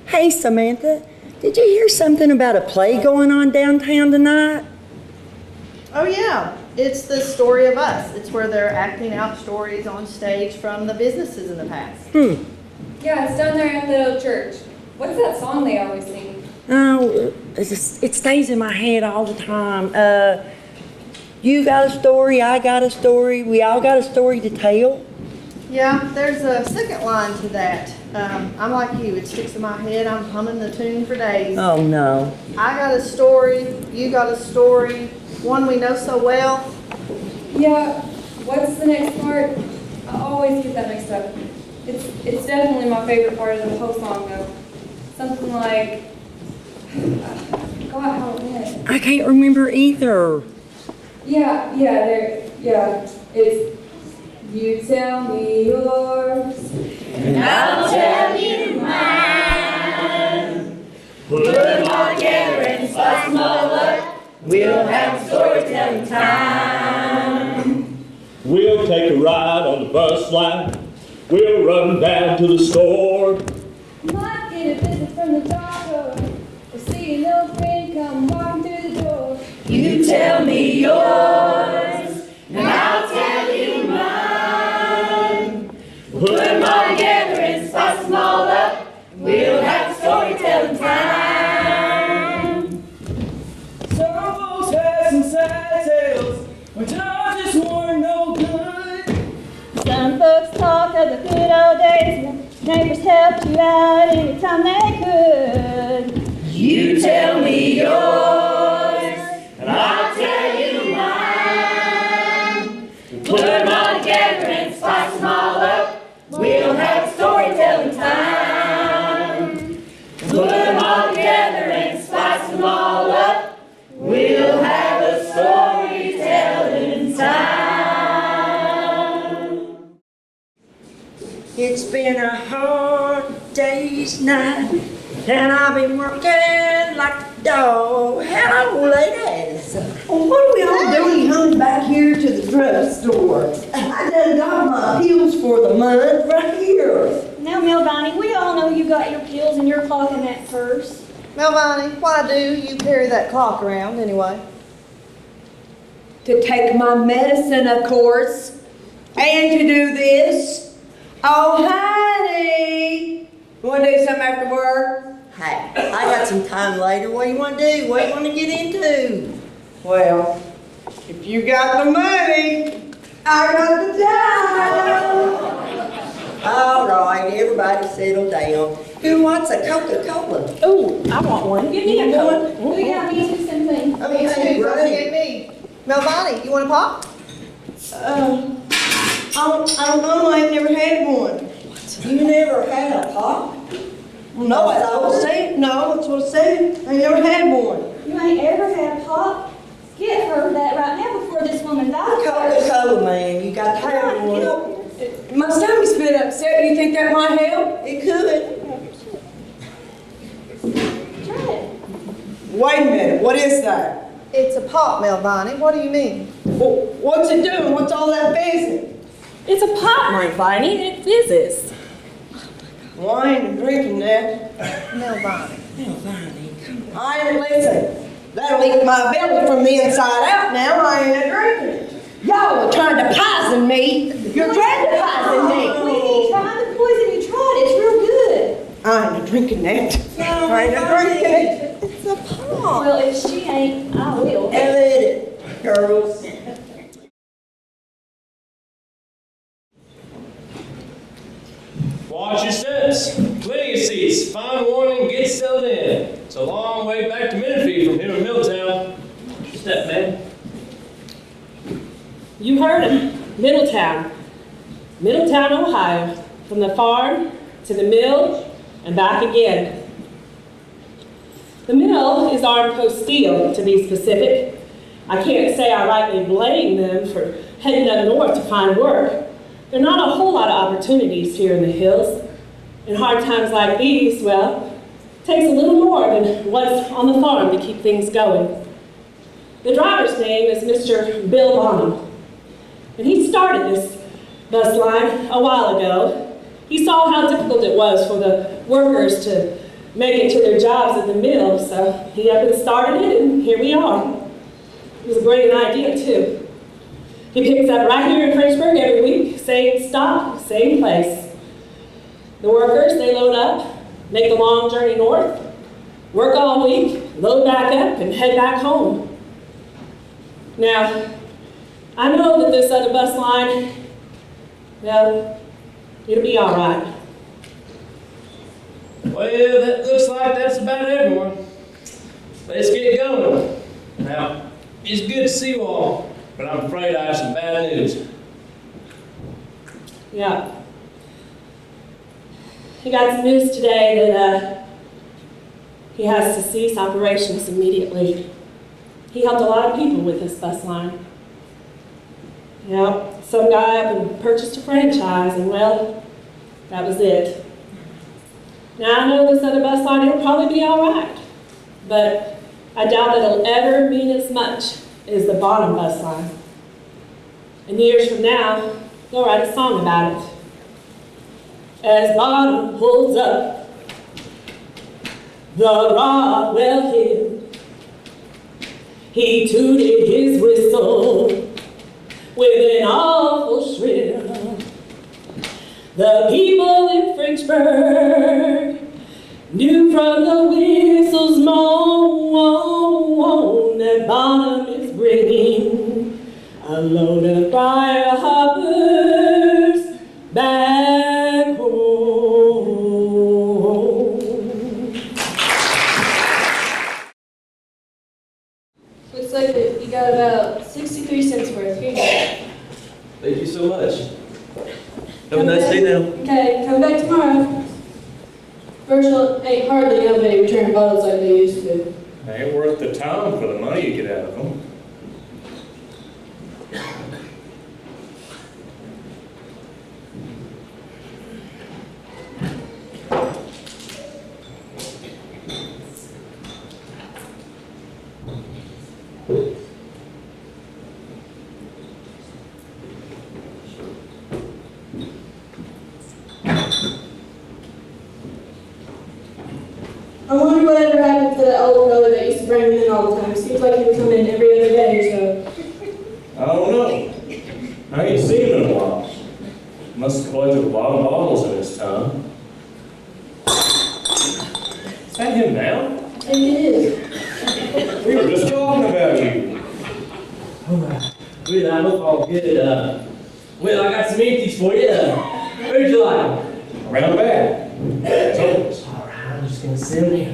Hey, Samantha, did you hear something about a play going on downtown tonight? Oh yeah, it's the story of us. It's where they're acting out stories on stage from the businesses in the past. Yeah, it's down there at the old church. What's that song they always sing? Oh, it stays in my head all the time. You got a story, I got a story, we all got a story to tell. Yeah, there's a second line to that. I'm like you, it sticks in my head. I'm humming the tune for days. Oh, no. I got a story, you got a story, one we know so well. Yeah, what's the next part? I always get that mixed up. It's definitely my favorite part of the whole song though. Something like, God, how it went. I can't remember either. It's, you tell me yours, and I'll tell you mine. Put them all together and spice them all up. We'll have storytelling time. We'll take a ride on the bus line. We'll run down to the store. might get a visit from the doctor, or see an old friend come walking through the door. You tell me yours, and I'll tell you mine. Put them all together and spice them all up. We'll have storytelling time. Some folks had some sad tales when times just weren't no good. Some folks talk of the good old days when neighbors helped you out anytime they could. You tell me yours, and I'll tell you mine. Put them all together and spice them all up. We'll have storytelling time. Put them all together and spice them all up. We'll have a storytelling time. It's been a hard day's night, and I've been working like a dog. Hello, ladies. Well, what are we all doing coming back here to the drugstore? I done got my pills for the month right here. Now, Melvani, we all know you got your pills in your clock in that purse. Melvani, why do you carry that clock around anyway? To take my medicine, of course, and to do this. Oh, honey, you want to do something after work? Hey, I got some time later. What do you want to do? What do you want to get into? Well, if you got the money, I got the time. All right, everybody settle down. Who wants a Coca-Cola? Oh, I want one. Give me a Coke. Oh, yeah, me too, same thing. Me too, don't forget me. Melvani, you want a pop? I don't know, I've never had one. You never had a pop? No, that's what I said. No, that's what I said. I never had one. You ain't ever had a pop? Get her that right now before this woman dies. Coca-Cola, man. You got to have one. My stomach's been upset. Do you think that might help? It could. Try it. Wait a minute. What is that? It's a pop, Melvani. What do you mean? Well, what's it doing? What's all that fizzing? It's a pop, Menifee. It fizzes. Well, I ain't drinking that. Melvani. I ain't listening. That'll eat my belly from the inside out now. I ain't drinking it. Y'all are trying to poison me. You're trying to poison me. We ain't trying the poison you tried. It's real good. I ain't drinking that. I ain't drinking it. It's a pop. Well, if she ain't, I will. Let it, girls. Watch your steps. Plenty of seats. Find one and get settled in. It's a long way back to Menifee from here to Milltown. Step, man. You heard him. Middletown. Middletown, Ohio. From the farm to the mill and back again. The mill is armed post steel, to be specific. I can't say I rightly blame them for heading up north to find work. There are not a whole lot of opportunities here in the hills. In hard times like these, well, it takes a little more than what's on the farm to keep things going. The driver's name is Mr. Bill Bonham, and he started this bus line a while ago. He saw how difficult it was for the workers to make it to their jobs at the mill, so he up and started it, and here we are. It was a great idea, too. He picks up right here in Frenchburg every week, same stop, same place. The workers, they load up, make the long journey north, work all week, load back up, and head back home. Now, I know that this other bus line, well, it'll be all right. Well, that looks like that's about everyone. Let's get going. Now, it's good to see you all, but I'm afraid I have some bad news. Yeah. He got some news today that he has to cease operations immediately. He helped a lot of people with this bus line. Yeah, some guy up and purchased a franchise, and well, that was it. Now I know this other bus line, it'll probably be all right, but I doubt it'll ever mean as much as the bottom bus line. And years from now, they'll write a song about it. As bottom pulls up the Rodwell Hill, he tooted his whistle with an awful shrill. The people in Frenchburg knew from the whistle's moan that Bottom is bringing a load of briar hoppers back home. Looks like that you got about 63 cents worth. Here you go. Thank you so much. Have a nice day now. Okay, come back tomorrow. Virtual ain't hardly nobody return bottles like they used to. They ain't worth the time for the money you get out of them. I wonder whatever happened to that old fella that used to bring me in all the time. Seems like he would come in every other day or so. I don't know. I ain't seen him in a while. Must have collected a lot of bottles in his time. Is that him now? I think it is. We were just talking about you. Well, I hope all good. Well, I got some empties for you. Where'd you like them? Around the back. As always. All right, I'm just gonna sit in there.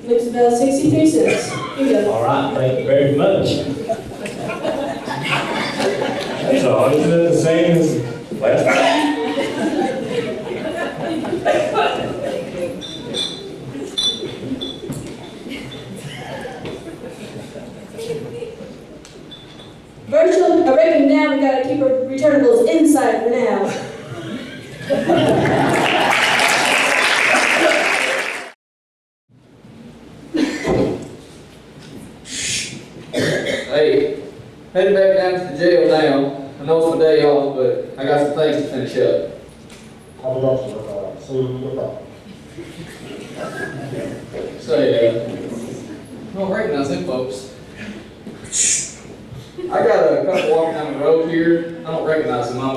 Looks about 63 cents. Here you go. All right, thank you very much. That's all. Isn't it the same as last time? Virtual, I reckon now we gotta keep our returnables inside for now. Hey, heading back down to the jail now. I know it's my day off, but I got some things to finish up. Say, I don't recognize them folks. I got a couple walking down the road here. I don't recognize them. I'm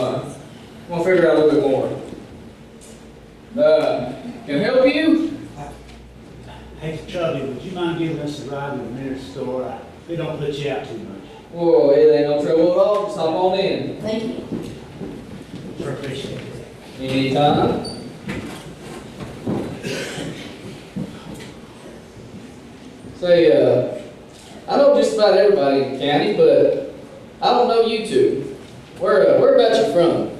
gonna figure out a little bit more. Can I help you? Hey, Chubby, would you mind giving us a ride to the nearest store? We don't put you out too much. Whoa, it ain't no trouble at all. Just hop on in. Thank you. Sure appreciate it. Anytime. Say, I know just about everybody in the county, but I don't know you two. Whereabouts you from?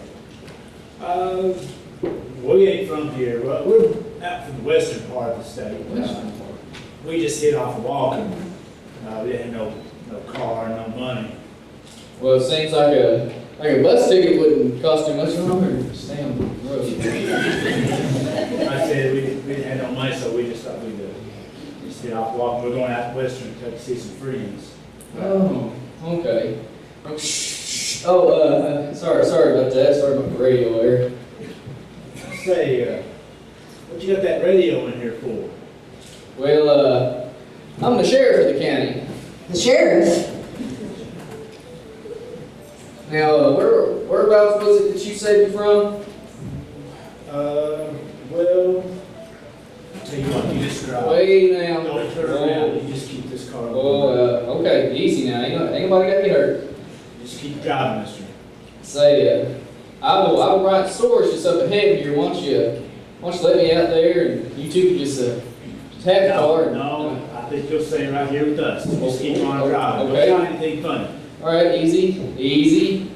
We ain't from here. Well, we're out from the western part of the state. We just hit off walking. We didn't have no car, no money. Well, it seems like a bus ticket wouldn't cost too much longer. Stay on the road. Like I said, we didn't have no money, so we just thought we'd just hit off walking. We're going out western to see some friends. Oh, okay. Oh, sorry about that. Sorry about the radio there. Say, what you got that radio in here for? Well, I'm the sheriff of the county. The sheriff? Now, whereabouts was it that you said you're from? Well, tell you what, you just drive. Wait now. Don't turn around, you just keep this car moving. Oh, okay, easy now. Ain't nobody got me hurt. Just keep driving, mister. Say, I will write stores just up ahead here. Why don't you let me out there and you two can just have the car? No, I think you'll stay right here with us. Just keep on driving. Okay. Don't try anything funny. All right, easy.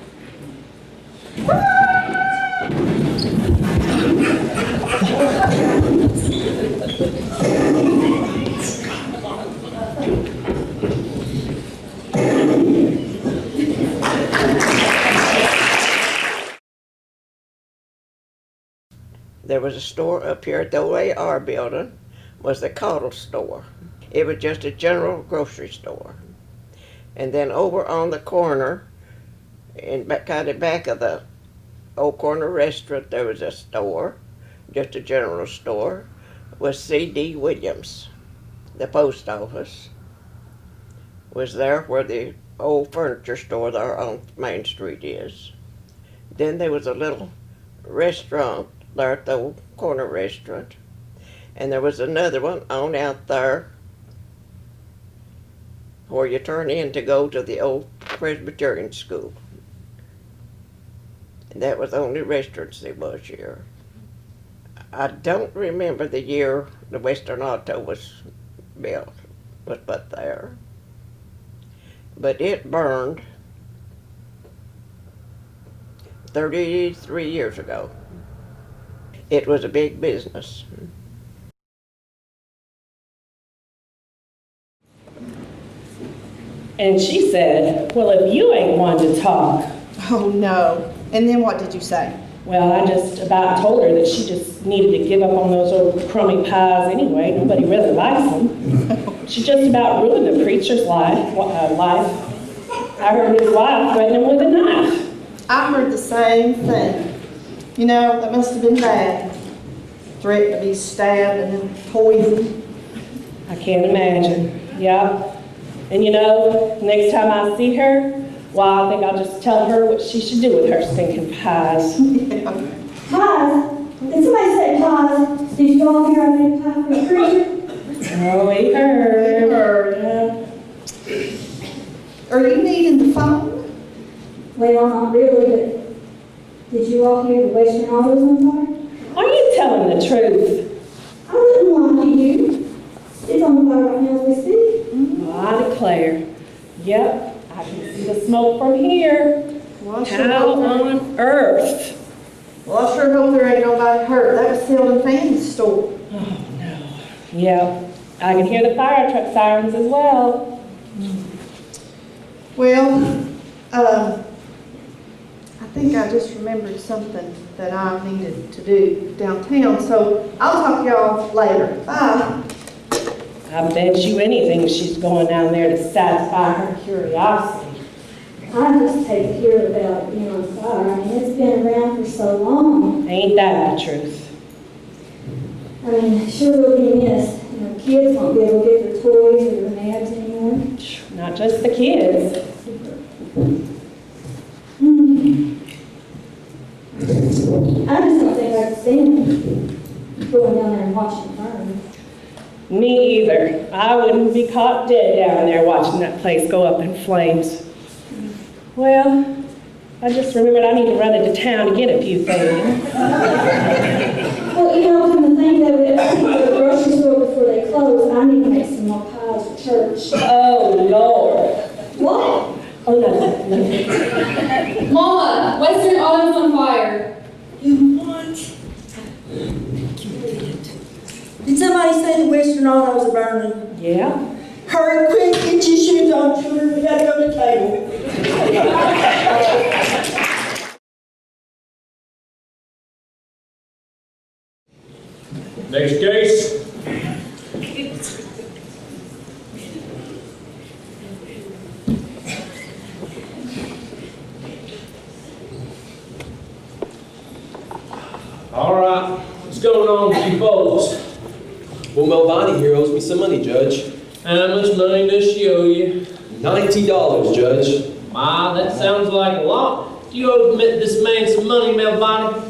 There was a store up here at the OAR building, was the Cottle store. It was just a general grocery store. And then over on the corner, kind of back of the old corner restaurant, there was a store, just a general store, was C.D. Williams. The post office was there where the old furniture store there on Main Street is. Then there was a little restaurant there at the old corner restaurant. And there was another one on out there where you turn in to go to the old Presbyterian school. And that was the only restaurants there was here. I don't remember the year the Western Auto was built, was put there. But it burned 33 years ago. It was a big business. And she said, well, if you ain't one to talk. Oh, no. And then what did you say? Well, I just about told her that she just needed to give up on those old crummy pies anyway. Nobody really likes them. She just about ruined the preacher's life. I heard his wife threaten him with a knife. I heard the same thing. You know, that must have been bad. Threatened to be stabbed and then poisoned. I can't imagine. Yeah. And you know, next time I see her, well, I think I'll just tell her what she should do with her stinking pies. Pies? Did somebody say pies? Did you all hear I made a pie for the preacher? Oh, we heard. Are you needing the phone? Well, not really, but did you all hear the Western Autos on fire? Are you telling the truth? I wouldn't lie to you. It's on fire right now as we speak. Well, I declare. Yep, I can see the smoke from here. Well, How on earth? Well, I sure hope there ain't nobody hurt. That was Selden Fanny's store. Oh, no. Yeah, I can hear the fire truck sirens as well. Well, I think I just remembered something that I needed to do downtown, so I'll talk to y'all later. Bye. I bet you anything she's going down there to satisfy her curiosity. I just hate to hear about it being on fire. I mean, it's been around for so long. Ain't that the truth? I mean, it sure will be missed. You know, kids won't be able to get their toys or their nads anymore. Not just the kids. I just don't think I could stand going down there and watching it burn. Me either. I wouldn't be caught dead down there watching that place go up in flames. Well, I just remembered I need to run into town to get a few things. Well, you know, come to think of it, I think the grocery store before they close, I need to make some more pies for church. Oh, Lord. What? Oh, no. Mama, Western Autos on fire. You what? Did somebody say the Western Autos are burning? Yeah? Hurry, quick, get your shoes on, children. We gotta go to the table. Next case. All right. What's going on with you folks? Well, Melvani here owes me some money, Judge. How much money does she owe you? $90, Judge. Wow, that sounds like a lot. Do you owe this man some money, Melvani?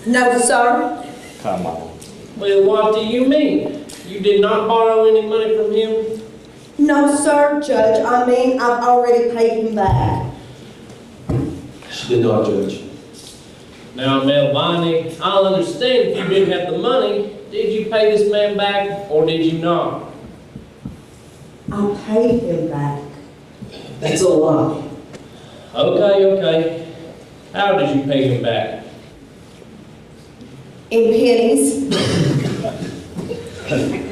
No, sir. Come on. Well, what do you mean? You did not borrow any money from him? No, sir, Judge. I mean, I've already paid him back. She did not, Judge. Now, Melvani, I'll understand if you didn't have the money. Did you pay this man back, or did you not? I paid him back. That's a lie. Okay. How did you pay him back? In pennies.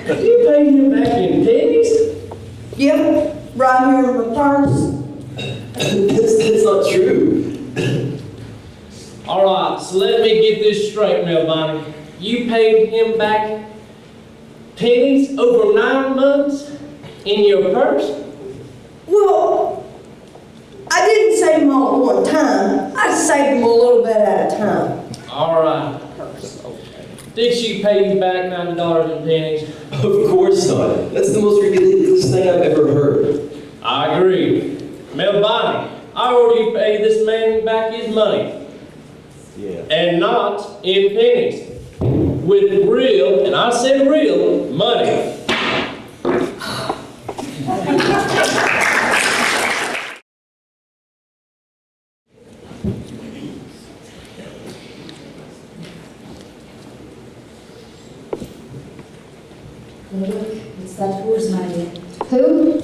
You paid him back in pennies? Yep, right here in my purse. That's not true. All right, so let me get this straight, Melvani. You paid him back pennies over 9 months in your purse? Well, I didn't save them all at one time. I saved them a little bit at a time. All right. Did she pay you back $90 in pennies? Of course not. That's the most ridiculous thing I've ever heard. I agree. Melvani, I order you pay this man back his money. Yeah. And not in pennies. With real, and I said real, money. It's that horse, my dear. Who?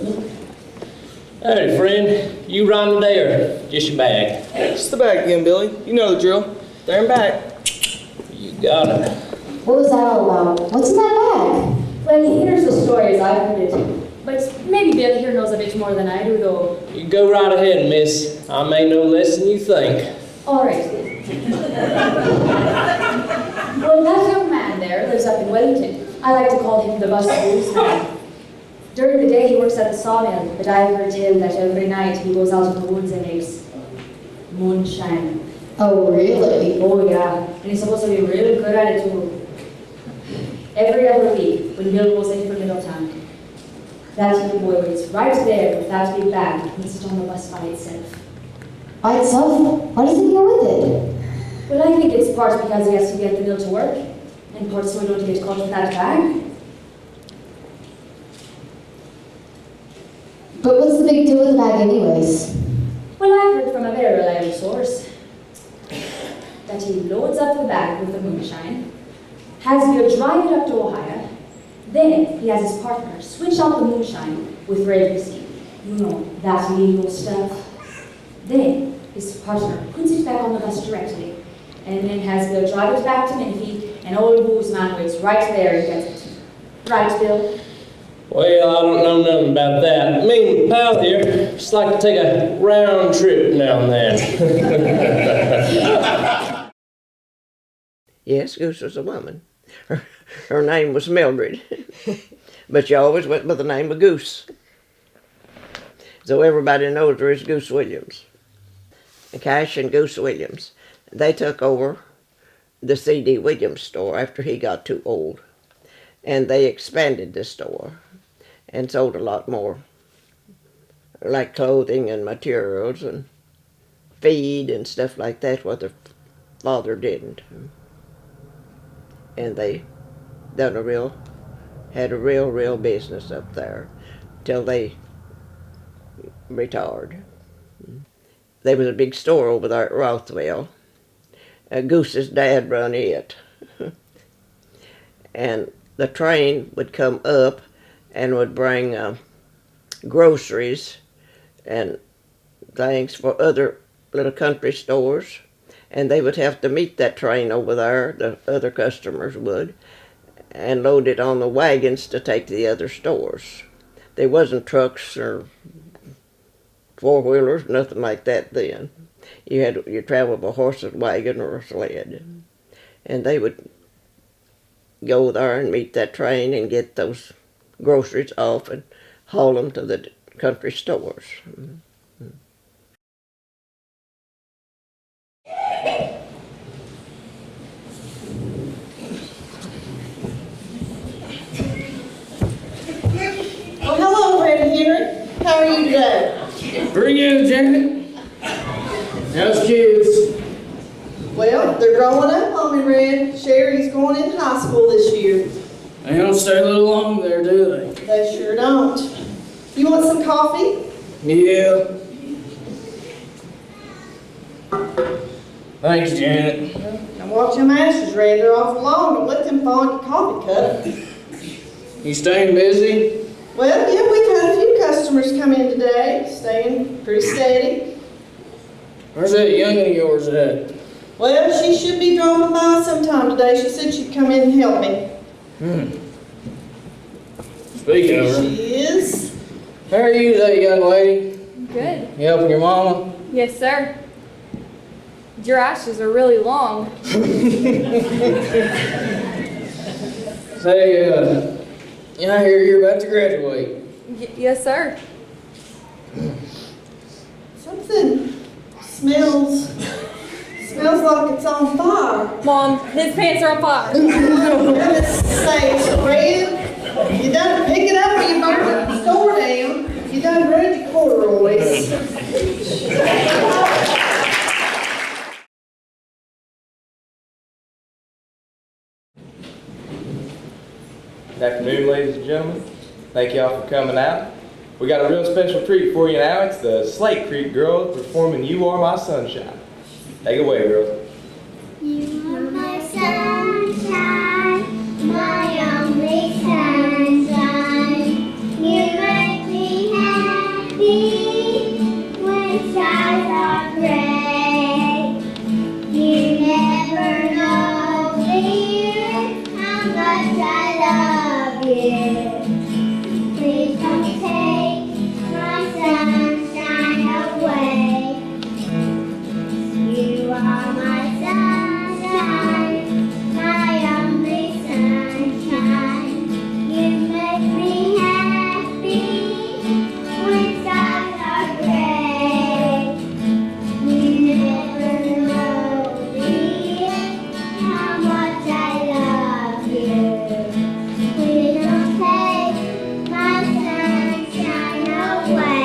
Hey, friend, you run there. Just your bag. Just the bag again, Billy. You know the drill. There and back. You got it. What was that all about? What's in that bag? Well, here's the story as I've heard it. But maybe Bill here knows a bit more than I do, though. You go right ahead, miss. I may know less than you think. All right. Well, that young man there lives up in Wellington. I like to call him the bus bluesman. During the day he works at the sawmill, but I've heard tell that every night he goes out in the woods and makes moonshine. Oh, really? Oh, yeah. And he's supposed to be really good at it, too. Every other week, when Bill goes in for Middletown, that little boy waits right there with that big bag and puts it on the bus by itself. By itself? Why does he go with it? Well, I think it's part because he has to get the mill to work, and part so he don't get caught with that bag. But what's the big deal with the bag anyways? Well, I've heard from a very reliable source that he loads up the bag with the moonshine, has Bill drive it up to Ohio, then he has his partner switch out the moonshine with red whiskey. You know, that legal stuff. Then his partner puts it back on the bus directly, and then has Bill drive it back to Menifee, and old booze man waits right there and gets it. Right, Bill? Well, I don't know nothing about that. Me and my pal here just like to take a round trip now and then. Yes, Goose was a woman. Her name was Mildred, but she always went by the name of Goose. So everybody knows her as Goose Williams. Cash and Goose Williams. They took over the C.D. Williams store after he got too old. And they expanded the store and sold a lot more, like clothing and materials and feed and stuff like that, what their father didn't. And they had a real business up there till they retired. There was a big store over there at Rothwell. Goose's dad run it. And the train would come up and would bring groceries and things for other little country stores. And they would have to meet that train over there, the other customers would, and load it on the wagons to take to the other stores. There wasn't trucks or four-wheelers, nothing like that then. You traveled by horse's wagon or a sled. And they would go there and meet that train and get those groceries off and haul them to the country stores. you, Janet? How's kids? Well, they're growing up on me, Red. Sherry's going into high school this year. They don't stay a little long there, do they? They sure don't. You want some coffee? Yeah. Thanks, Janet. Now watch your masters, Red. They're awful long. Don't let them fall in your coffee cup. You staying busy? Well, yeah, we've had a few customers come in today, staying pretty steady. Where's that youngin' of yours at? Well, she should be dropping by sometime today. She said she'd come in and help me. Speaking of her, She is. how are you today, young lady? Good. You helping your mama? Yes, sir. Your ashes are really long. Say, I hear you're about to graduate. Yes, sir. Something smells like it's on fire. Mom, his pants are on fire. Say, Red, you done pick it up or you burn the store down. You done ruined your corduroys. Good afternoon, ladies and gentlemen. Thank y'all for coming out. We got a real special treat for you now. It's the Slate Creek Girls performing You Are My Sunshine. Take it away, girls. You are my sunshine, my only sunshine. You make me happy when skies are gray. You never know, dear, how much I love you. Please don't take my sunshine away. You are my sunshine, my only sunshine. You make me happy when skies are gray. You never know, dear, how much I love you. Please don't take my sunshine away.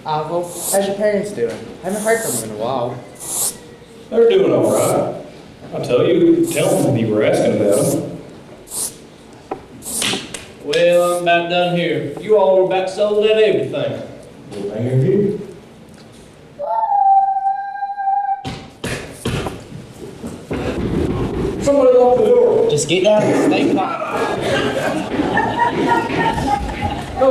Well, how's your parents doing? I haven't heard from them in a while. They're doing all right. I'll tell them you were asking about them. Well, I'm about done here. You all were about sold out everything. Well, thank you. Somebody lock the door. Just get down and stay quiet. Go.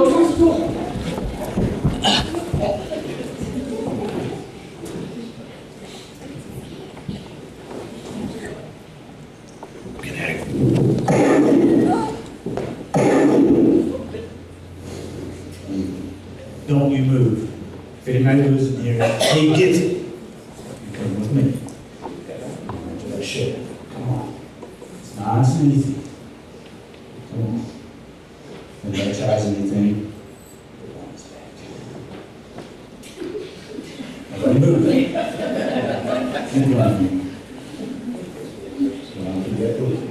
Don't you move. If anybody moves in here, he gets it. You come with me. To that shed. Come on. It's nice and easy. Come on. If anybody tries anything, it won't back. Nobody move. In front of me. Don't forget to leave.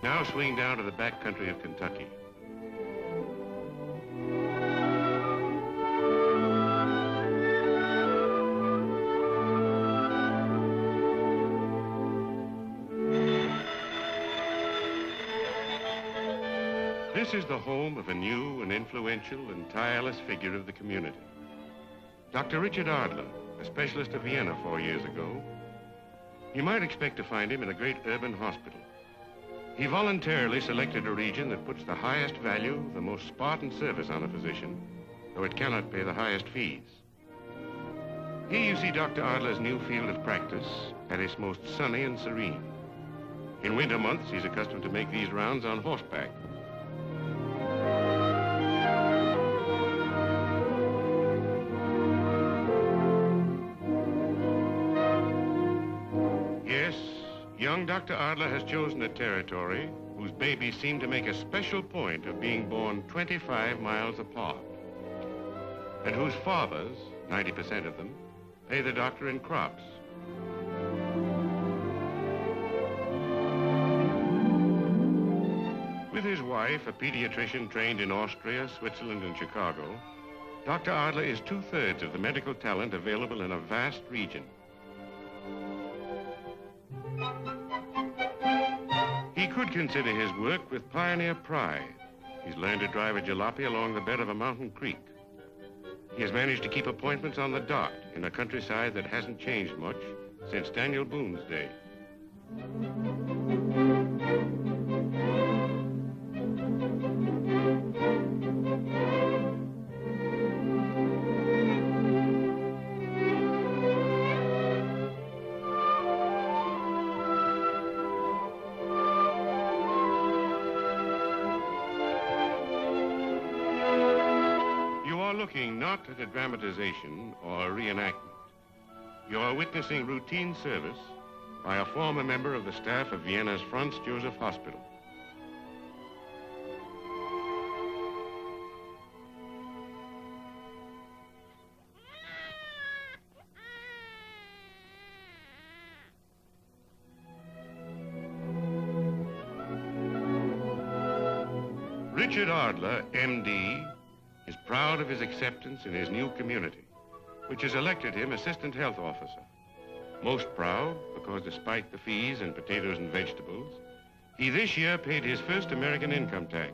Now swing down to the back country of Kentucky. This is the home of a new and influential and tireless figure of the community. Dr. Richard Ardler, a specialist of Vienna 4 years ago. You might expect to find him in a great urban hospital. He voluntarily selected a region that puts the highest value, the most Spartan service on a physician, though it cannot pay the highest fees. Here you see Dr. Adler's new field of practice at its most sunny and serene. In winter months, he's accustomed to make these rounds on horseback. Yes, young Dr. Adler has chosen a territory whose babies seem to make a special point of being born 25 miles apart, and whose fathers, 90% of them, pay the doctor in crops. With his wife, a pediatrician trained in Austria, Switzerland, and Chicago, Dr. Adler is 2/3 of the medical talent available in a vast region. He could consider his work with pioneer pride. He's learned to drive a jalopy along the bed of a mountain creek. He has managed to keep appointments on the dot in a countryside that hasn't changed much since Daniel Boone's day. Looking not at a dramatization or a reenactment. You're witnessing routine service by a former member of the staff of Vienna's Franz Joseph Hospital. Richard Adler, M.D., is proud of his acceptance in his new community, which has elected him assistant health officer. Most proud because despite the fees and potatoes and vegetables, he this year paid his first American income tax.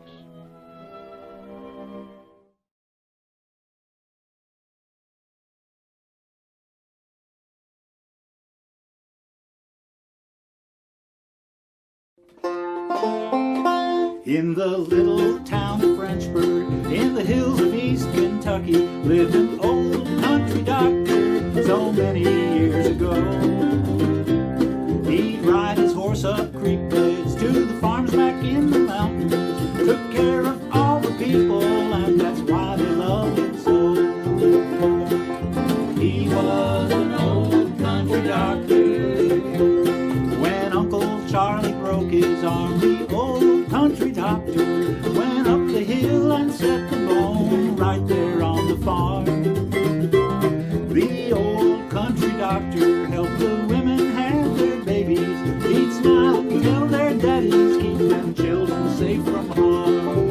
In the little town of Frenchburg, in the hills of East Kentucky, lived an old country doctor so many years ago. He'd ride his horse up creek beds to the farms back in the mountains, took care of all the people, and that's why they loved him so. He was an old country doctor. When Uncle Charlie broke his arm, the old country doctor went up the hill and set the bone right there on the farm. The old country doctor helped the women have their babies. He'd smile and tell their daddies, keep them children safe from harm.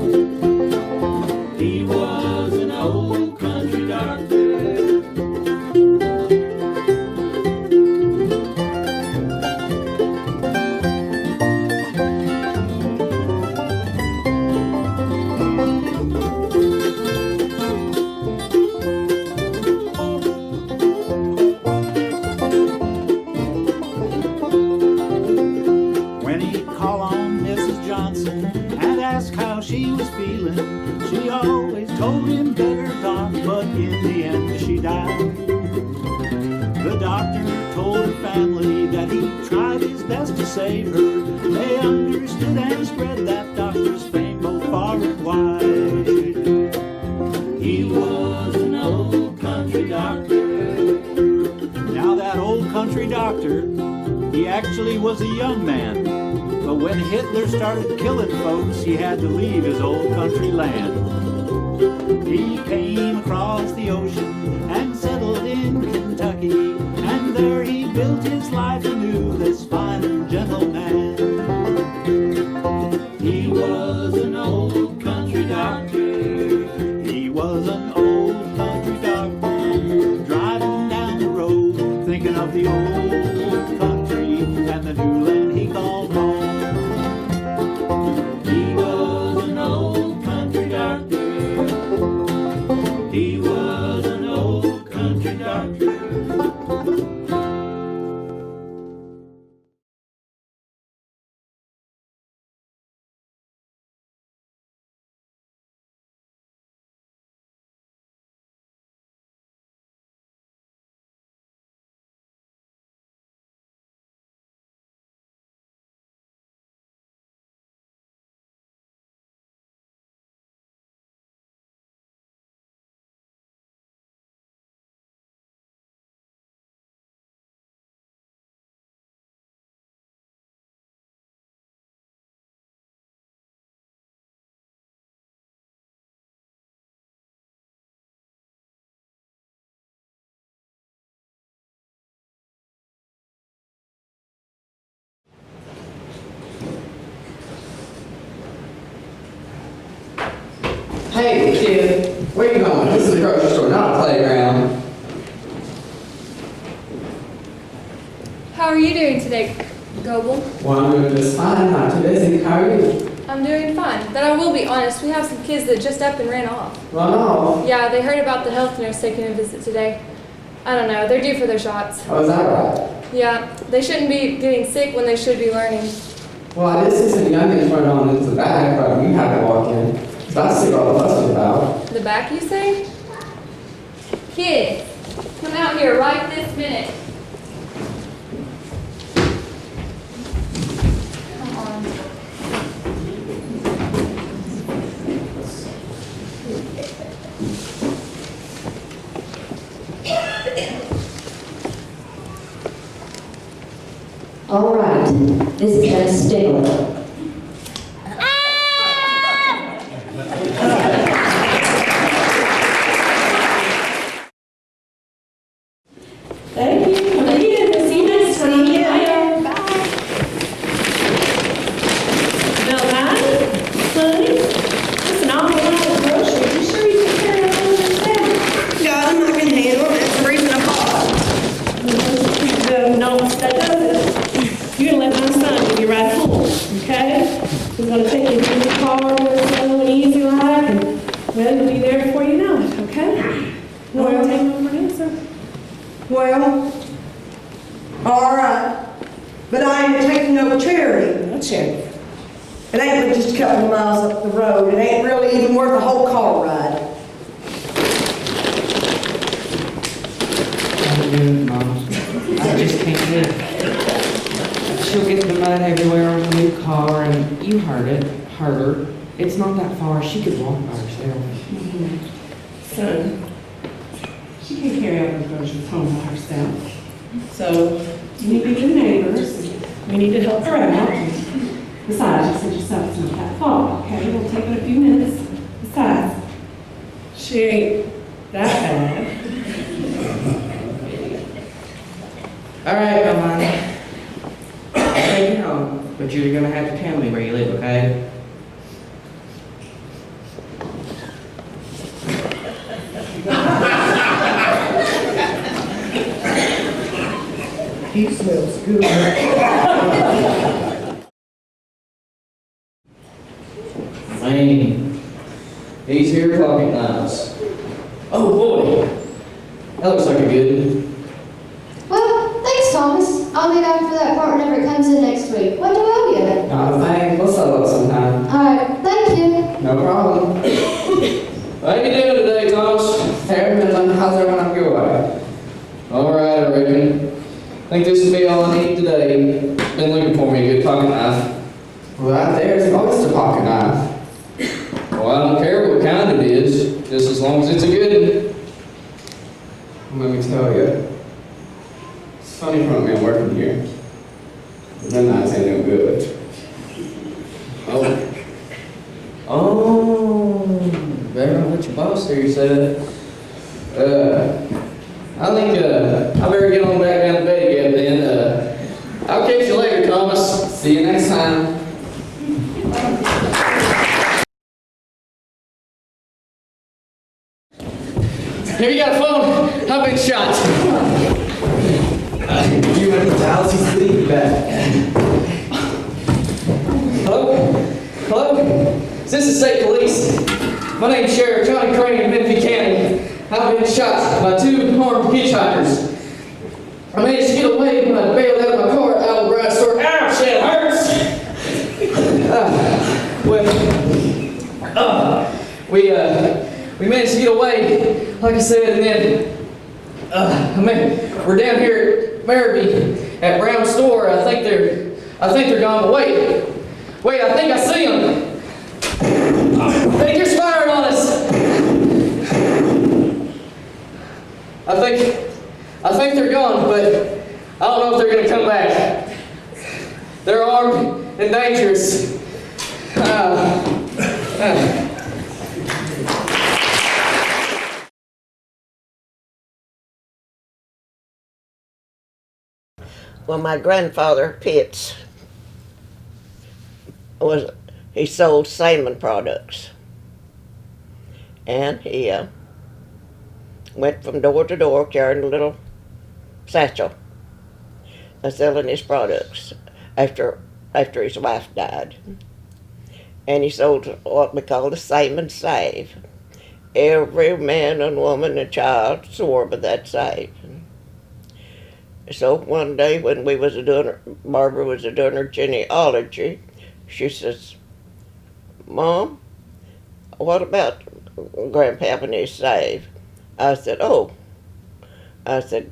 He was an old country doctor. She was feeling, she always told him better doc, but in the end she died. The doctor told her family that he tried his best to save her. They understood and spread that doctor's fame both far and wide. He was an old country doctor. Now that old country doctor, he actually was a young man. But when Hitler started killing folks, he had to leave his old country land. He came across the ocean and settled in Kentucky, and there he built his life anew, this fine and gentle man. He was an old country doctor. He was an old country doctor, driving down the road, thinking of the old country and the new land he called home. He was an old country doctor. Hey, kid, where you going? This is a grocery store, not a playground. How are you doing today, Goble? Well, I'm doing just fine, not too busy. How are you? I'm doing fine, but I will be honest, we have some kids that just up and ran off. Well, no. Yeah, they heard about the health nurse taking a visit today. I don't know, they're due for their shots. Oh, is that right? Yeah, they shouldn't be getting sick when they should be learning. Well, I did see some youngins run on into the back, but we had to walk in. So I see what the fuss was about. The back, you say? Kids, come out here right this minute. Come on. All right, this is gonna sting. Thank you. Come in. We'll see you next time. See you. Bye. Now, honey, listen, I'll go out with groceries. You sure you can carry all of this down? God, I'm not gonna handle it. That's the reason I bought. No, that doesn't. You're gonna let my son give you a ride home, okay? He's gonna take you to the car where it's slow and easy like, and well, he'll be there before you know it, okay? You want to take him for an answer? Well, all right. But I ain't taking no charity. No charity. It ain't but just a couple of miles up the road. It ain't really even worth a whole car ride. I'm good, Mom. I just can't do it. She'll get the mud everywhere on the new car, and you hurt her. It's not that far. She could walk by herself. Son, she can carry out the groceries home by herself. So, you need to be good neighbors. We need to help her out. Besides, you said yourself it's not that far, okay? It'll take it a few minutes. Besides, she ain't that bad. All right, Mom. I'll take you home, but you're gonna have to tell me where you live, okay? He smells good. Man, he's here pocket knives. Oh boy, that looks like a good one. Well, thanks, Thomas. I'll be back for that part whenever it comes in next week. What do I owe you? Not a thing. We'll settle it sometime. All right, thank you. No problem. How you doing today, Thomas? Hey, Midland, how's everyone up your way? All right, I reckon. Think this will be all I need today. Been looking for me a good pocket knife. Well, right there's always a pocket knife. Well, I don't care what kind it is, just as long as it's a good one. Let me tell you. It's funny for me working here. But them nights ain't no good. Oh, better not let your boss hear you say that. I think I better get on back down to bed again then. I'll catch you later, Thomas. See you next time. Here, you got a phone. I've been shot. You want to dial sleep back? Hello? Hello? Is this the state police? My name's Sheriff Johnny Crane of Menifee County. I've been shot by two armed hitchhikers. I managed to get away when I bailed out of my car at Owl Bride store. Ouch, that hurts! We managed to get away, like I said, and then, we're down here at Marabee at Brown's store. I think they're gone, but wait, I think I see them. I think they're firing on us. I think they're gone, but I don't know if they're gonna come back. They're armed and dangerous. Well, my grandfather, Pitts, he sold salmon products. And he went from door to door carrying a little satchel selling his products after his wife died. And he sold what we call the Save and Save. Every man and woman and child swore by that save. So one day when Barbara was doing her genealogy, she says, "Mom, what about Grandpap and his save?" I said, "Oh." I said,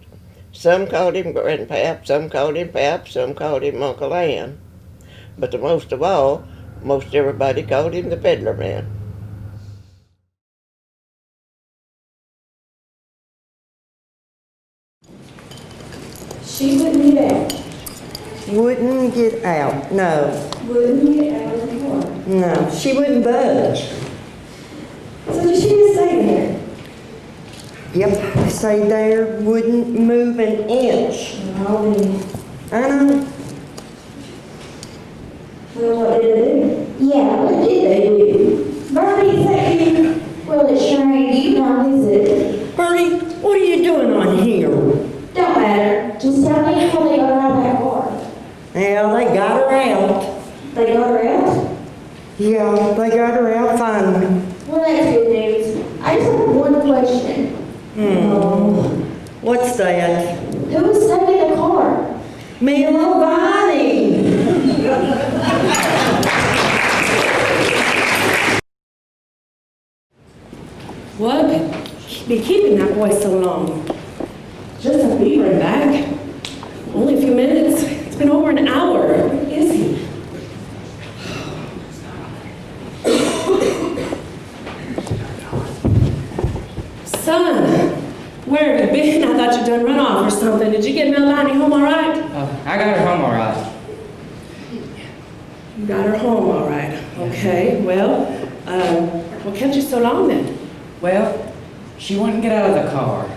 "Some called him Grandpap, some called him Pap, some called him Uncle Ann. But the most of all, most everybody called him the Peddler Man." She wouldn't get out. Wouldn't get out, no. Wouldn't get out of the car. No, she wouldn't budge. So did she just stay there? Yep, stayed there, wouldn't move an inch. I know. Well, what did they do? Yeah, what did they do? Bertie, thank you. Well, it sure ain't you now, is it? Bertie, what are you doing on here? Don't matter. Just tell me how they got her out of that car. Yeah, they got her out. They got her out? Yeah, they got her out finally. Well, that's good news. I just have one question. What's that? Who was stuck in the car? Me and little Bonnie. What could be keeping that boy so long? Just a be right back. Only a few minutes. It's been over an hour. Where is he? Son, where have you been? I thought you'd done run off or something. Did you get Melanie home all right? I got her home all right. You got her home all right. Okay, well, what kept you so long then? Well, she wouldn't get out of the car.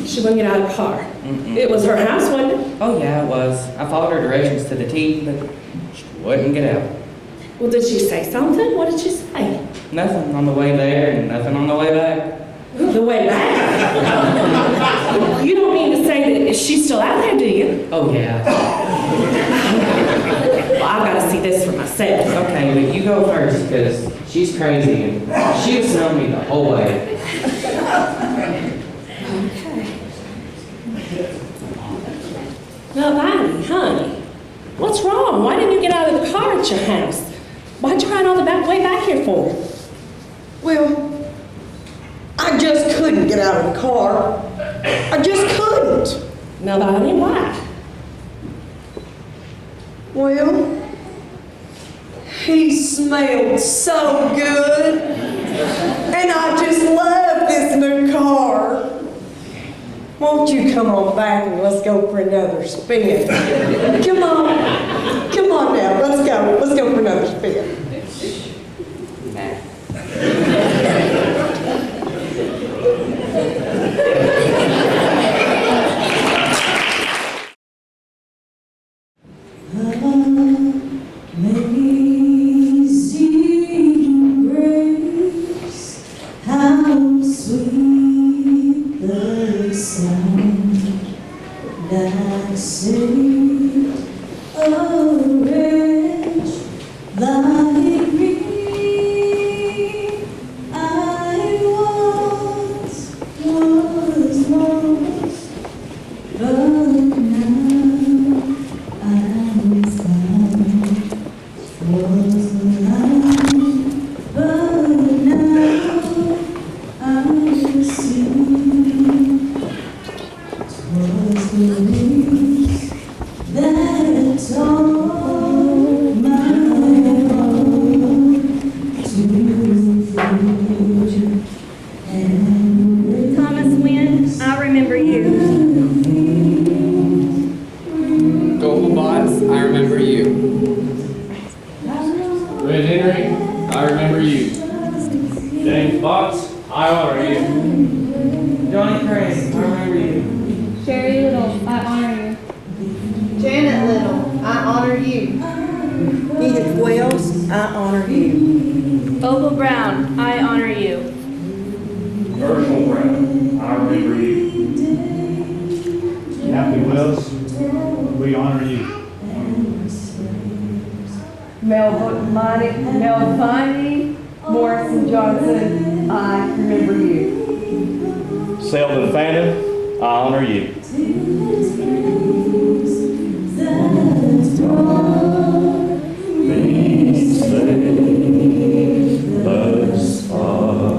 She wouldn't get out of the car. It was her house, wasn't it? Oh yeah, it was. I followed her directions to the T, but she wouldn't get out. Well, did she say something? What did she say? Nothing on the way there and nothing on the way back. The way back? You don't mean to say that she's still out there, do you? Oh yeah. Well, I've got to see this for myself. Okay, but you go first, because she's crazy and she was telling me the whole way. Now, Bonnie, honey, what's wrong? Why didn't you get out of the car at your house? Why'd you ride all the way back here for? Well, I just couldn't get out of the car. I just couldn't. Now, Bonnie, why? Well, he smelled so good. And I just love this new car. Won't you come on back and let's go for another spin? Come on. Come on now, let's go. Let's go for another spin. Amazing grace, how sweet the sound that saved a wretch like me. I once was lost, but now I'm found. Was blind, but now I see. 'Twas grace that taught my heart to feel. Thomas Wynn, I remember you. Gold Bots, I remember you. Red Henry, I remember you. James Fox, I honor you. Johnny Crane, I remember you. Sherry Little, I honor you. Janet Little, I honor you. Edith Wells, I honor you. Opal Brown, I honor you. Virgil Brown, I remember you. Captain Wells, we honor you. Melvini Morrison Johnson, I remember you. Selden Fannin, I honor you. Thus far,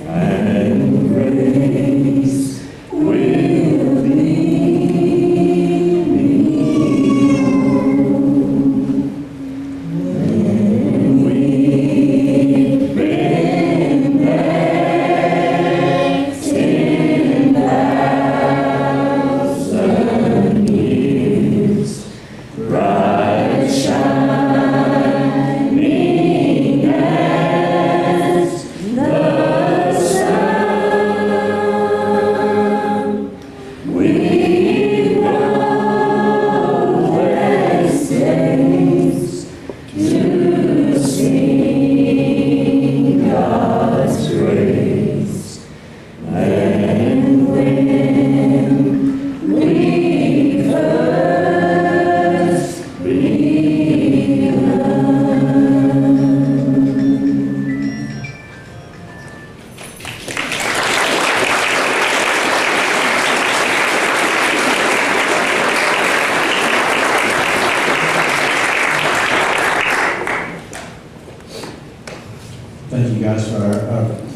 and grace will lead me. When we've been next in 1,000 years, bright shining as the sun, with boundless days to sing God's grace. And when we first begun. Thank you guys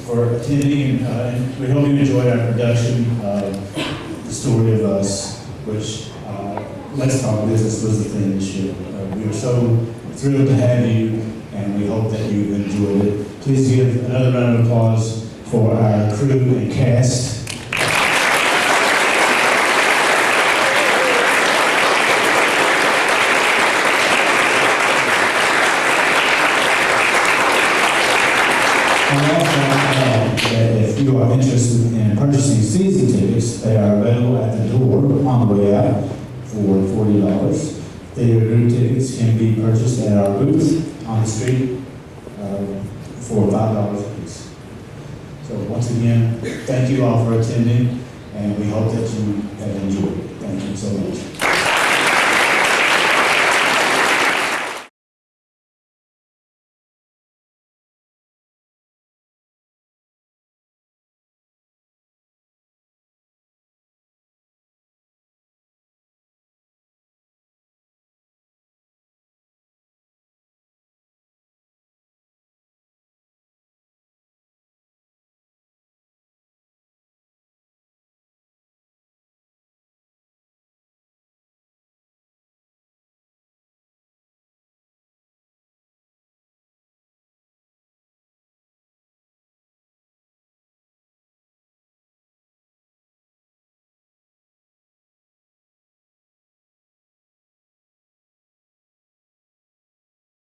for attending, and we hope you enjoyed our production of The Story of Us, which Let's Talk Business was the theme this year. We are so thrilled to have you, and we hope that you've enjoyed it. Please give another round of applause for our crew and cast. And also, that if you are interested in purchasing season tickets, they are available at the door on the way out for $40. Theater group tickets can be purchased at our booth on the street for $5 apiece. So once again, thank you all for attending, and we hope that you have enjoyed it. Thank you so much.